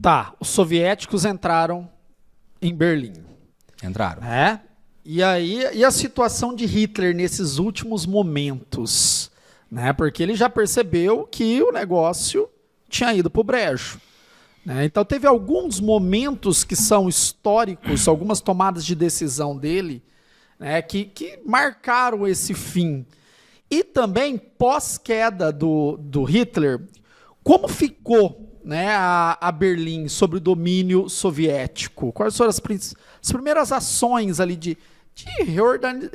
Tá, os soviéticos entraram em Berlim. Entraram. Né? E aí, e a situação de Hitler nesses últimos momentos? Né? Porque ele já percebeu que o negócio tinha ido para o brejo. Né? Então teve alguns momentos que são históricos, algumas tomadas de decisão dele, né, que marcaram esse fim. E também, pós-queda do Hitler, como ficou, né, a Berlim sob o domínio soviético? Quais foram as primeiras ações ali de reordenar,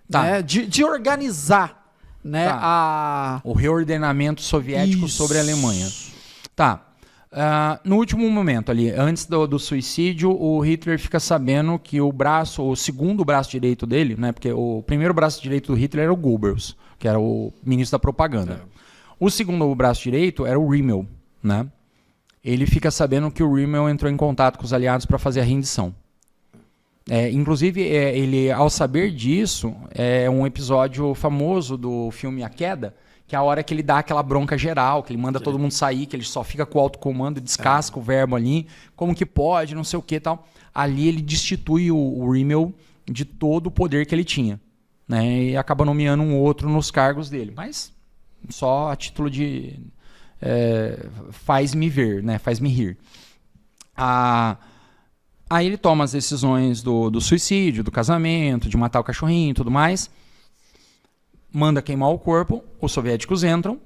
Tá. né, de organizar, né, Tá. O reordenamento soviético sobre a Alemanha. Tá. No último momento ali, antes do suicídio, o Hitler fica sabendo que o segundo braço direito dele, né, porque o primeiro braço direito do Hitler era o Goebbels, que era o ministro da propaganda. O segundo braço direito era o Rimmel, né? Ele fica sabendo que o Rimmel entrou em contato com os aliados para fazer a rendição. Inclusive, ele, ao saber disso, é um episódio famoso do filme A Queda, que é a hora que ele dá aquela bronca geral, que ele manda todo mundo sair, que ele só fica com o alto comando e descasca o verbo ali, como que pode, não sei o que e tal. Ali ele destitui o Rimmel de todo o poder que ele tinha, né? E acaba nomeando um outro nos cargos dele, mas só a título de faz-me ver, né? Faz-me rir. Aí ele toma as decisões do suicídio, do casamento, de matar o cachorrinho e tudo mais. Manda queimar o corpo, os soviéticos entram,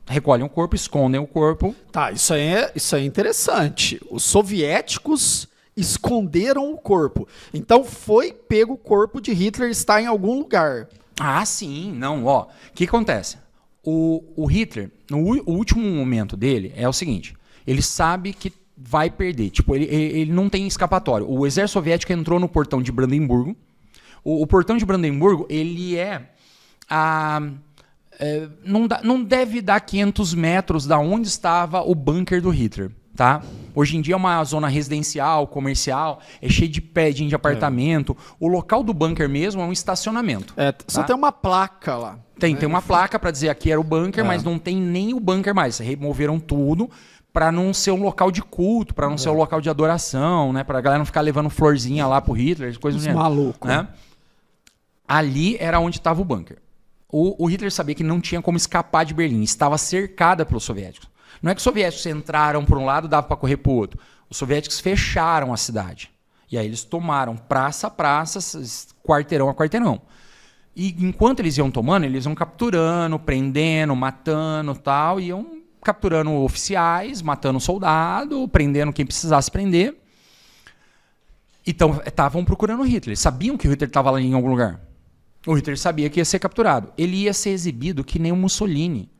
recolhem o corpo, escondem o corpo. Tá, isso é interessante. Os soviéticos esconderam o corpo. Então foi pego o corpo de Hitler, está em algum lugar. Ah, sim, não, ó. O que acontece? O Hitler, o último momento dele é o seguinte, ele sabe que vai perder, tipo, ele não tem escapatório. O exército soviético entrou no portão de Brandemburgo. O portão de Brandemburgo, ele não deve dar 500 metros da onde estava o bunker do Hitler, tá? Hoje em dia é uma zona residencial, comercial, é cheio de prédio, de apartamento. O local do bunker mesmo é um estacionamento. Só tem uma placa lá. Tem uma placa para dizer aqui era o bunker, mas não tem nem o bunker mais. Removeram tudo para não ser um local de culto, para não ser um local de adoração, né? Para a galera não ficar levando florzinha lá pro Hitler, coisas do gênero. Maluco. Né? Ali era onde estava o bunker. O Hitler sabia que não tinha como escapar de Berlim, estava cercada pelos soviéticos. Não é que os soviéticos entraram por um lado e dava para correr para o outro. Os soviéticos fecharam a cidade. E aí eles tomaram praça a praça, quarteirão a quarteirão. E enquanto eles iam tomando, eles iam capturando, prendendo, matando tal, iam capturando oficiais, matando soldado, prendendo quem precisasse prender. Então, estavam procurando o Hitler. Sabiam que o Hitler estava lá em algum lugar. O Hitler sabia que ia ser capturado. Ele ia ser exibido que nem o Mussolini.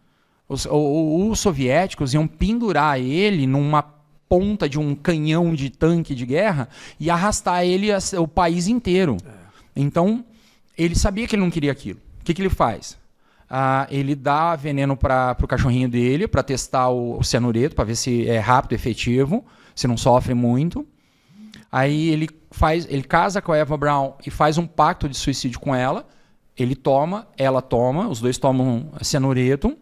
Os soviéticos iam pendurar ele numa ponta de um canhão de tanque de guerra e arrastar ele o país inteiro. Então, ele sabia que ele não queria aquilo. O que ele faz? Ele dá veneno para o cachorrinho dele, para testar o cianureto, para ver se é rápido e efetivo, se não sofre muito. Aí ele casa com a Eva Braun e faz um pacto de suicídio com ela. Ele toma, ela toma, os dois tomam cianureto.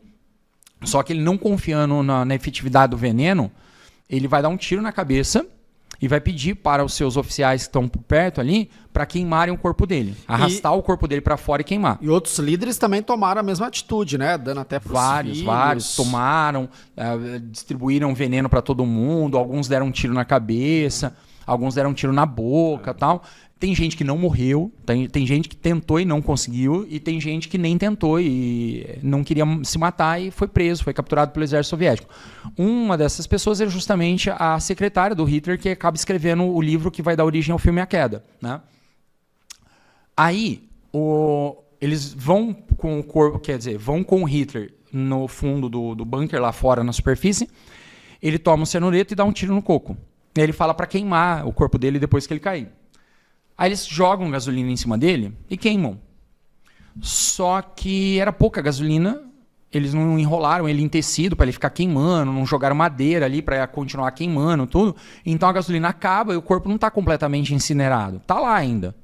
Só que ele, não confiando na efetividade do veneno, ele vai dar um tiro na cabeça e vai pedir para os seus oficiais que estão por perto ali para queimarem o corpo dele. Arrastar o corpo dele para fora e queimar. E outros líderes também tomaram a mesma atitude, né? Dando até para Vários tomaram, distribuíram veneno para todo mundo, alguns deram um tiro na cabeça, alguns deram um tiro na boca tal. Tem gente que não morreu, tem gente que tentou e não conseguiu, e tem gente que nem tentou e não queria se matar e foi preso, foi capturado pelo exército soviético. Uma dessas pessoas é justamente a secretária do Hitler, que acaba escrevendo o livro que vai dar origem ao filme A Queda, né? Aí, eles vão com o corpo, quer dizer, vão com o Hitler no fundo do bunker, lá fora na superfície, ele toma um cianureto e dá um tiro no coco. E ele fala para queimar o corpo dele depois que ele cair. Aí eles jogam gasolina em cima dele e queimam. Só que era pouca gasolina, eles não enrolaram ele em tecido para ele ficar queimando, não jogaram madeira ali para continuar queimando, tudo. Então a gasolina acaba e o corpo não está completamente incinerado. Está lá ainda.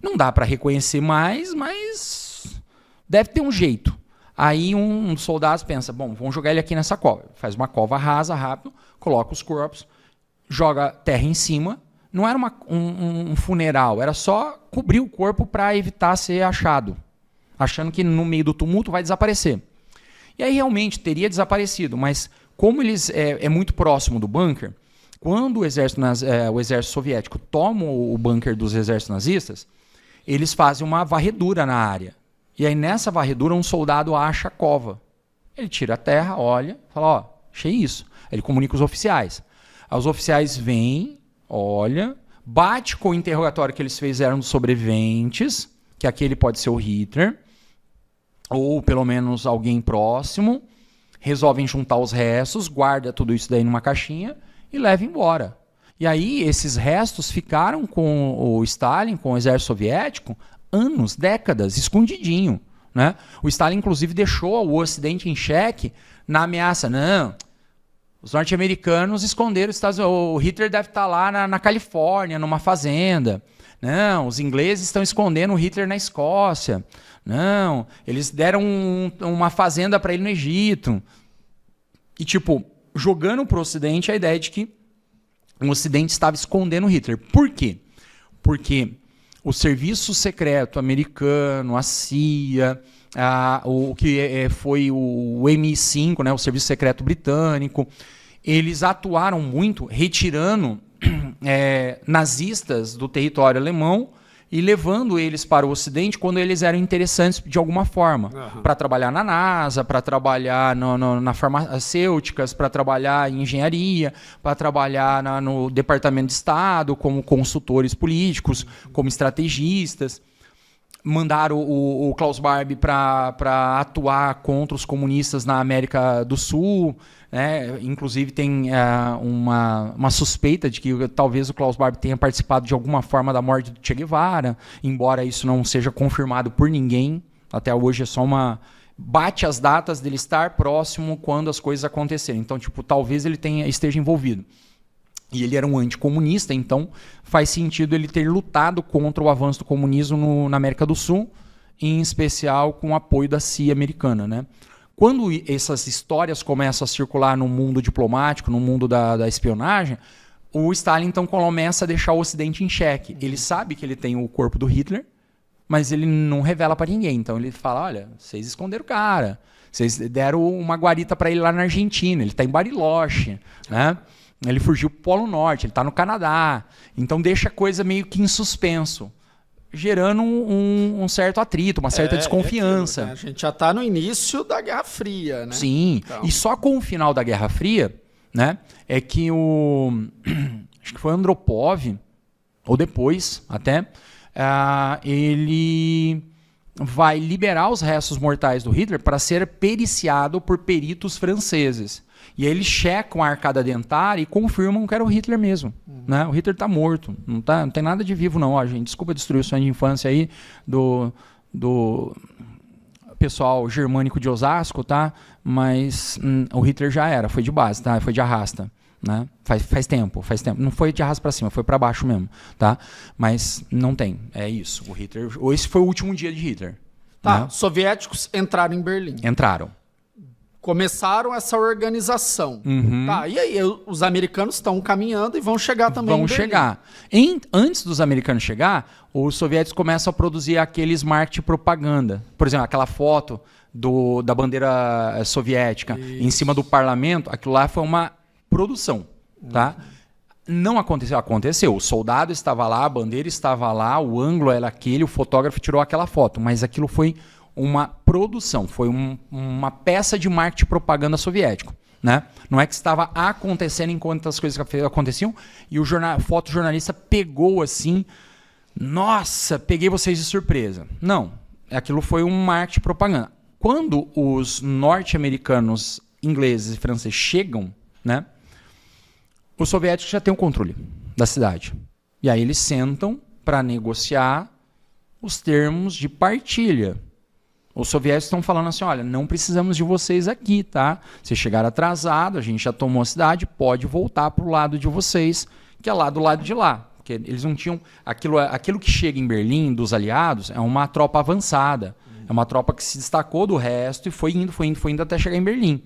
Não dá para reconhecer mais, mas deve ter um jeito. Aí um dos soldados pensa, bom, vamos jogar ele aqui nessa cova. Faz uma cova rasa, rápido, coloca os corpos, joga terra em cima. Não era um funeral, era só cobrir o corpo para evitar ser achado. Achando que no meio do tumulto vai desaparecer. E aí realmente teria desaparecido, mas como eles é muito próximo do bunker, quando o exército soviético toma o bunker dos exércitos nazistas, eles fazem uma varredura na área. E aí nessa varredura um soldado acha a cova. Ele tira a terra, olha, fala, ó, achei isso. Ele comunica os oficiais. Aí os oficiais vêm, olha, bate com o interrogatório que eles fizeram dos sobreviventes, que aquele pode ser o Hitler, ou pelo menos alguém próximo, resolvem juntar os restos, guarda tudo isso daí numa caixinha e leva embora. E aí esses restos ficaram com o Stalin, com o exército soviético, anos, décadas, escondidinho. Né? O Stalin, inclusive, deixou o Ocidente em xeque na ameaça. Não, os norte-americanos esconderam os Estados Unidos. O Hitler deve estar lá na Califórnia, numa fazenda. Não, os ingleses estão escondendo o Hitler na Escócia. Não, eles deram uma fazenda para ele no Egito. E, tipo, jogando para o Ocidente a ideia de que o Ocidente estava escondendo o Hitler. Por quê? Porque o serviço secreto americano, a CIA, o que foi o MI5, né, o serviço secreto britânico, eles atuaram muito retirando nazistas do território alemão e levando eles para o Ocidente quando eles eram interessantes de alguma forma. Para trabalhar na NASA, para trabalhar na farmacêuticas, para trabalhar em engenharia, para trabalhar no Departamento de Estado, como consultores políticos, como estrategistas. Mandaram o Klaus Barbie para atuar contra os comunistas na América do Sul. Né? Inclusive tem uma suspeita de que talvez o Klaus Barbie tenha participado de alguma forma da morte do Che Guevara, embora isso não seja confirmado por ninguém. Até hoje é só bate as datas dele estar próximo quando as coisas acontecerem. Então, tipo, talvez ele esteja envolvido. E ele era um anticomunista, então faz sentido ele ter lutado contra o avanço do comunismo na América do Sul, em especial com o apoio da CIA americana. Né? Quando essas histórias começam a circular no mundo diplomático, no mundo da espionagem, o Stalin então começa a deixar o Ocidente em xeque. Ele sabe que ele tem o corpo do Hitler, mas ele não revela para ninguém. Então ele fala, olha, vocês esconderam o cara, vocês deram uma guarita para ele lá na Argentina, ele está em Bariloche, né? Ele fugiu para o Polo Norte, ele está no Canadá. Então deixa a coisa meio que em suspenso, gerando um certo atrito, uma certa desconfiança. Aquilo, né? A gente já está no início da Guerra Fria. Né? Sim, então. E só com o final da Guerra Fria, né, é que acho que foi Andropov, ou depois até, ele vai liberar os restos mortais do Hitler para ser periciado por peritos franceses. E aí eles checam a arcada dentária e confirmam que era o Hitler mesmo. Né? O Hitler está morto. Não tem nada de vivo, não. Ó, gente, desculpa destruir o sonho de infância aí do pessoal germânico de Osasco, tá? Mas o Hitler já era, foi de base, tá? Foi de arrasta. Né? Faz tempo. Não foi de arrasta para cima, foi para baixo mesmo. Tá? Mas não tem. É isso. O Hitler. Esse foi o último dia de Hitler. Tá, né? Soviéticos entraram em Berlim. Entraram. Começaram essa organização. Tá, e aí os americanos estão caminhando e vão chegar também em Berlim. Vão chegar. Antes dos americanos chegar, os soviéticos começam a produzir aqueles marketing propaganda. Por exemplo, aquela foto da bandeira soviética em cima do parlamento, aquilo lá foi uma produção. Tá? Não aconteceu. Aconteceu. O soldado estava lá, a bandeira estava lá, o ângulo era aquele, o fotógrafo tirou aquela foto. Mas aquilo foi uma produção, foi uma peça de marketing propaganda soviético. Né? Não é que estava acontecendo enquanto as coisas aconteciam e o fotojornalista pegou assim, nossa, peguei vocês de surpresa. Não, aquilo foi um marketing propaganda. Quando os norte-americanos, ingleses e franceses chegam, né, os soviéticos já têm o controle da cidade. E aí eles sentam para negociar os termos de partilha. Os soviéticos estão falando assim, olha, não precisamos de vocês aqui, tá? Vocês chegaram atrasados, a gente já tomou a cidade, pode voltar para o lado de vocês, que é lá do lado de lá. Porque eles não tinham... Aquilo que chega em Berlim, dos aliados, é uma tropa avançada. É uma tropa que se destacou do resto e foi indo até chegar em Berlim.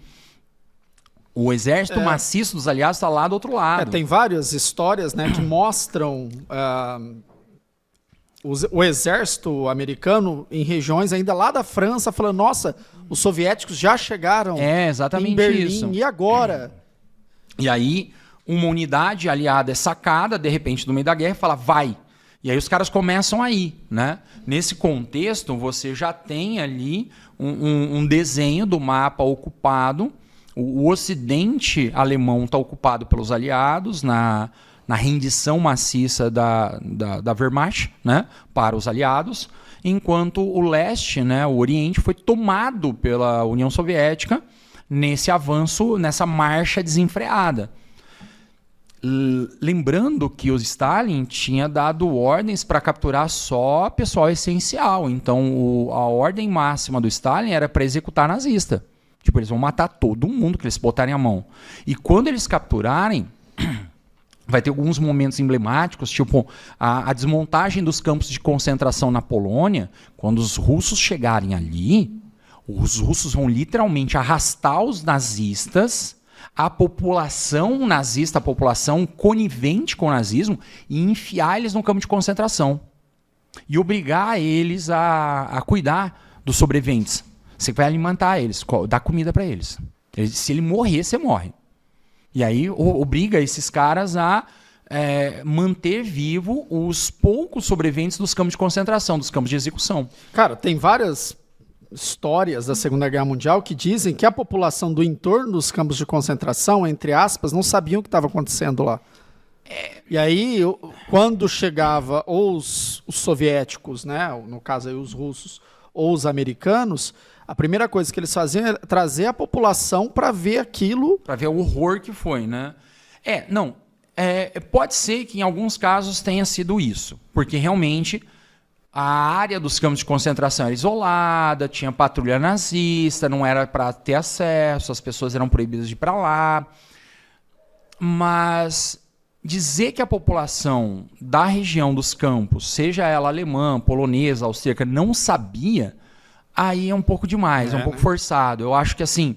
O exército maciço dos aliados está lá do outro lado. Tem várias histórias, né, que mostram o exército americano em regiões ainda lá da França falando, nossa, os soviéticos já chegaram exatamente em Berlim, isso. E agora? E aí, uma unidade aliada é sacada, de repente, no meio da guerra, e fala, vai. E aí os caras começam a ir, né? Nesse contexto, você já tem ali um desenho do mapa ocupado. O ocidente alemão está ocupado pelos aliados na rendição maciça da Wehrmacht, né, para os aliados, enquanto o leste, né, o oriente, foi tomado pela União Soviética nesse avanço, nessa marcha desenfreada. Lembrando que o Stalin tinha dado ordens para capturar só pessoal essencial. Então, a ordem máxima do Stalin era para executar nazista. Tipo, eles vão matar todo mundo que eles botarem a mão. E quando eles capturarem, vai ter alguns momentos emblemáticos, tipo a desmontagem dos campos de concentração na Polônia. Quando os russos chegarem ali, os russos vão literalmente arrastar os nazistas, a população nazista, a população conivente com o nazismo, e enfiar eles no campo de concentração. E obrigar eles a cuidar dos sobreviventes. Você vai alimentar eles, dar comida para eles. Se ele morrer, você morre. E aí obriga esses caras a manter vivo os poucos sobreviventes dos campos de concentração, dos campos de execução. Cara, tem várias histórias da Segunda Guerra Mundial que dizem que a população do entorno dos campos de concentração, entre aspas, não sabiam o que estava acontecendo lá. E aí, quando chegava ou os soviéticos, né, no caso aí os russos, ou os americanos, a primeira coisa que eles faziam era trazer a população para ver aquilo. Para ver o horror que foi, né? Pode ser que em alguns casos tenha sido isso, porque realmente a área dos campos de concentração era isolada, tinha patrulha nazista, não era para ter acesso, as pessoas eram proibidas de ir para lá. Mas dizer que a população da região dos campos, seja ela alemã, polonesa, austríaca, não sabia, aí é um pouco demais, é um pouco forçado. Eu acho que assim,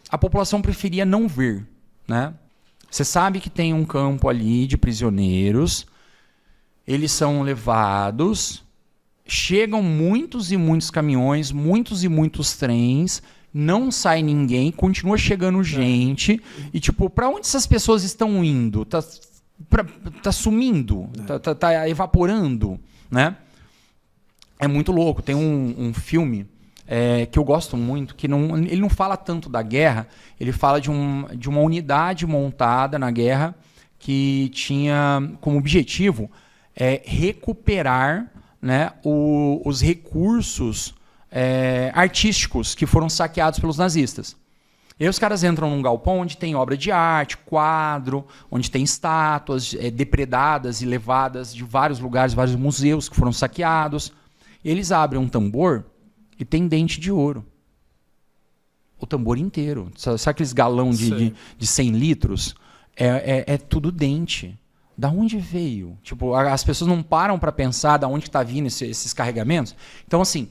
a população preferia não ver, né? Você sabe que tem um campo ali de prisioneiros, eles são levados, chegam muitos e muitos caminhões, muitos e muitos trens, não sai ninguém, continua chegando gente, e tipo, para onde essas pessoas estão indo? Tá sumindo, tá evaporando, né? É muito louco. Tem um filme que eu gosto muito, que ele não fala tanto da guerra, ele fala de uma unidade montada na guerra que tinha como objetivo recuperar, né, os recursos artísticos que foram saqueados pelos nazistas. E aí os caras entram num galpão onde tem obra de arte, quadro, onde tem estátuas depredadas e levadas de vários lugares, vários museus que foram saqueados. Eles abrem um tambor e tem dente de ouro. O tambor inteiro. Sabe aqueles galão de 100 litros? É tudo dente. Da onde veio? Tipo, as pessoas não param para pensar da onde está vindo esses carregamentos. Então, assim,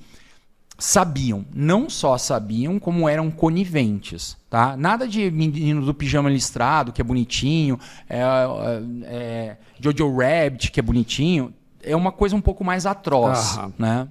sabiam. Não só sabiam, como eram coniventes. Tá? Nada de menino do pijama listrado, que é bonitinho. Jojo Rabbit, que é bonitinho. É uma coisa um pouco mais atroz, né?